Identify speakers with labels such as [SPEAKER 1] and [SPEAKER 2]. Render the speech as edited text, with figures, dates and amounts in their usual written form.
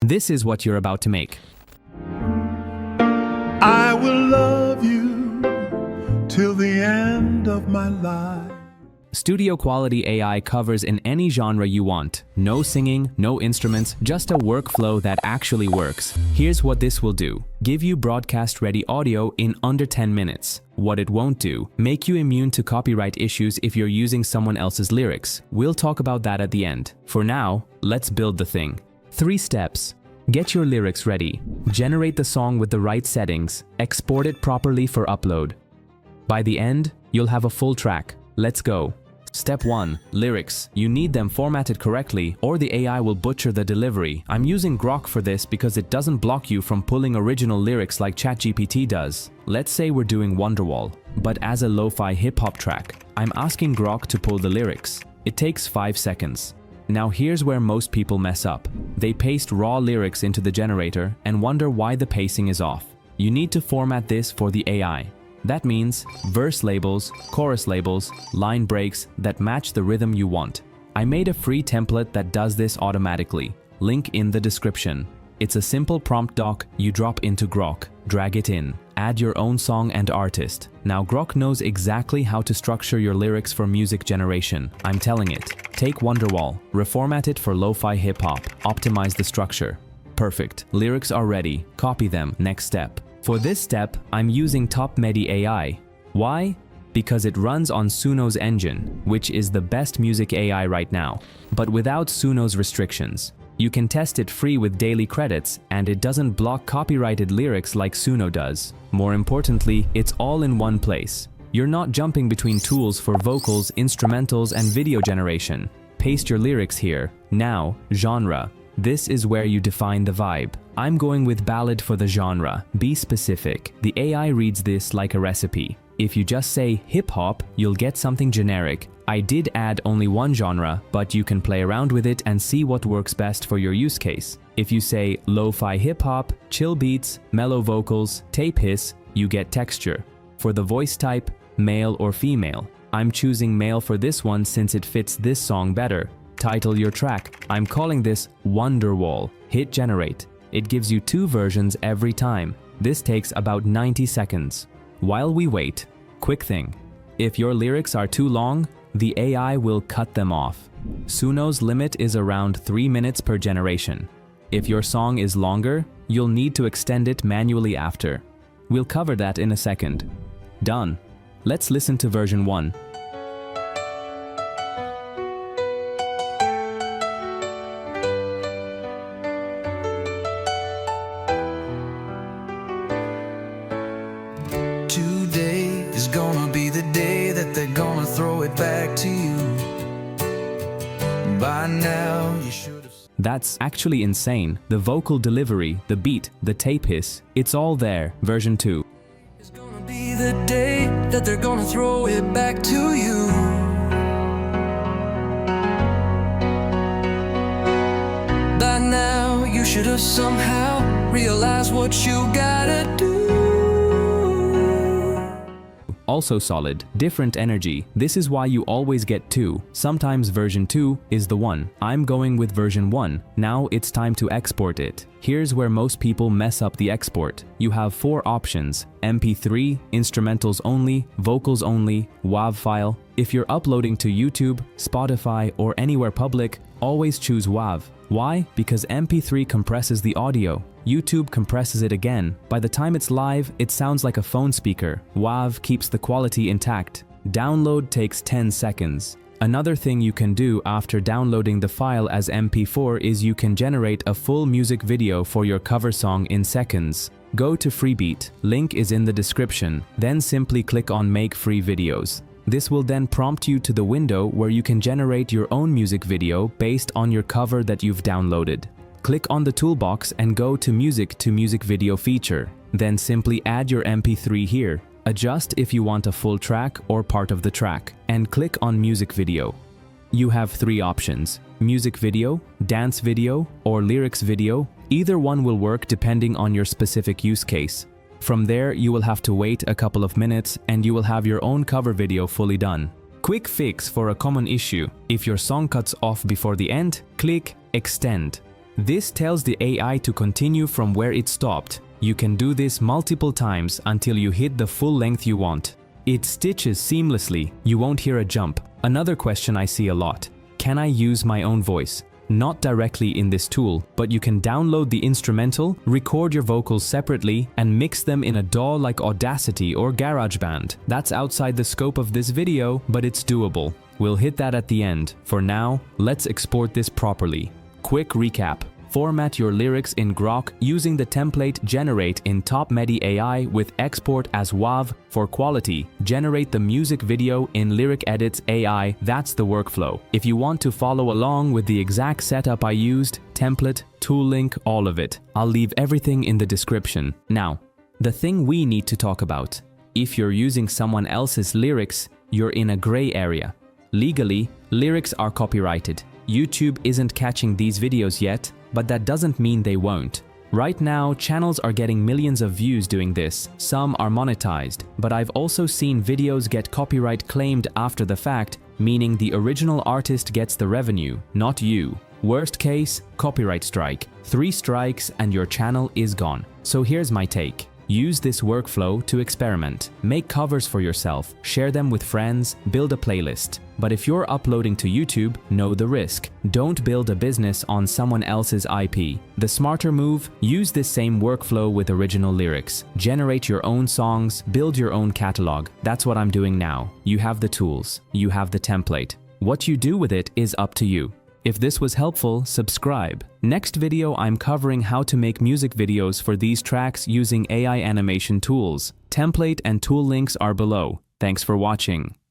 [SPEAKER 1] This is what you're about to make.
[SPEAKER 2] I will love you till the end of my life.
[SPEAKER 1] Studio quality AI covers in any genre you want. No singing, no instruments, just a workflow that actually works. Here's what this will do. Give you broadcast-ready audio in under 10 minutes. What it won't do, make you immune to copyright issues if you're using someone else's lyrics. We'll talk about that at the end. For now, let's build the thing. 3 steps. Get your lyrics ready. Generate the song with the right settings. Export it properly for upload. By the end, you'll have a full track. Let's go. Step 1. Lyrics. You need them formatted correctly or the AI will butcher the delivery. I'm using Grok for this because it doesn't block you from pulling original lyrics like ChatGPT does. Let's say we're doing Wonderwall, but as a lo-fi hip-hop track. I'm asking Grok to pull the lyrics. It takes 5 seconds. Now here's where most people mess up. They paste raw lyrics into the generator and wonder why the pacing is off. You need to format this for the AI. That means verse labels, chorus labels, line breaks that match the rhythm you want. I made a free template that does this automatically. Link in the description. It's a simple prompt doc you drop into Grok, drag it in, add your own song and artist. Now Grok knows exactly how to structure your lyrics for music generation. I'm telling it. Take Wonderwall, reformat it for lo-fi hip-hop, optimize the structure. Perfect. Lyrics are ready. Copy them. Next step. For this step, I'm using TopMedi AI. Why? Because it runs on Suno's engine, which is the best music AI right now, but without Suno's restrictions. You can test it free with daily credits, and it doesn't block copyrighted lyrics like Suno does. More importantly, it's all in one place. You're not jumping between tools for vocals, instrumentals, and video generation. Paste your lyrics here. Now, genre. This is where you define the vibe. I'm going with ballad for the genre. Be specific. The AI reads this like a recipe. If you just say hip-hop, you'll get something generic. I did add only one genre, but you can play around with it and see what works best for your use case. If you say lo-fi hip-hop, chill beats, mellow vocals, tape hiss, you get texture. For the voice type, male or female. I'm choosing male for this one since it fits this song better. Title your track. I'm calling this Wonderwall. Hit generate. It gives you 2 versions every time. This takes about 90 seconds. While we wait, quick thing. If your lyrics are too long, the AI will cut them off. Suno's limit is around 3 minutes per generation. If your song is longer, you'll need to extend it manually after. We'll cover that in a second. Done. Let's listen to version 1.
[SPEAKER 3] Today is gonna be the day that they're gonna throw it back to you. By now you should have.
[SPEAKER 1] That's actually insane. The vocal delivery, the beat, the tape hiss, it's all there. Version 2.
[SPEAKER 3] It's gonna be the day that they're gonna throw it back to you. By now you should have somehow realized what you gotta do.
[SPEAKER 1] Also solid, different energy. This is why you always get 2. Sometimes version 2 is the one. I'm going with version 1. Now it's time to export it. Here's where most people mess up the export. You have 4 options: MP3, instrumentals only, vocals only, WAV file. If you're uploading to YouTube, Spotify, or anywhere public, always choose WAV. Why? Because MP3 compresses the audio. YouTube compresses it again. By the time it's live, it sounds like a phone speaker. WAV keeps the quality intact. Download takes 10 seconds. Another thing you can do after downloading the file as MP4 is you can generate a full music video for your cover song in seconds. Go to Freebeat, link is in the description, then simply click on Make Free Videos. This will then prompt you to the window where you can generate your own music video based on your cover that you've downloaded. Click on the toolbox and go to Music Video feature. Then simply add your MP3 here. Adjust if you want a full track or part of the track, and click on Music Video. You have 3 options: music video, dance video, or lyrics video. Either one will work depending on your specific use case. From there, you will have to wait a couple of minutes and you will have your own cover video fully done. Quick fix for a common issue: if your song cuts off before the end, click Extend. This tells the AI to continue from where it stopped. You can do this multiple times until you hit the full length you want. It stitches seamlessly, you won't hear a jump. Another question I see a lot: can I use my own voice? Not directly in this tool, but you can download the instrumental, record your vocals separately, and mix them in a DAW like Audacity or GarageBand. That's outside the scope of this video, but it's doable. We'll hit that at the end. For now, let's export this properly. Quick recap. Format your lyrics in Grok using the template Generate in Top Medi AI with export as WAV for quality. Generate the music video in Lyric Edits AI, that's the workflow. If you want to follow along with the exact setup I used, template, tool link, all of it, I'll leave everything in the description. Now, the thing we need to talk about. If you're using someone else's lyrics, you're in a gray area. Legally, lyrics are copyrighted. YouTube isn't catching these videos yet, but that doesn't mean they won't. Right now, channels are getting millions of views doing this. Some are monetized, but I've also seen videos get copyright claimed after the fact, meaning the original artist gets the revenue, not you. Worst case, copyright strike. 3 strikes and your channel is gone. So here's my take. Use this workflow to experiment. Make covers for yourself, share them with friends, build a playlist. But if you're uploading to YouTube, know the risk. Don't build a business on someone else's IP. The smarter move, use this same workflow with original lyrics. Generate your own songs, build your own catalog. That's what I'm doing now. You have the tools, you have the template. What you do with it is up to you. If this was helpful, subscribe. Next video, I'm covering how to make music videos for these tracks using AI animation tools. Template and tool links are below. Thanks for watching.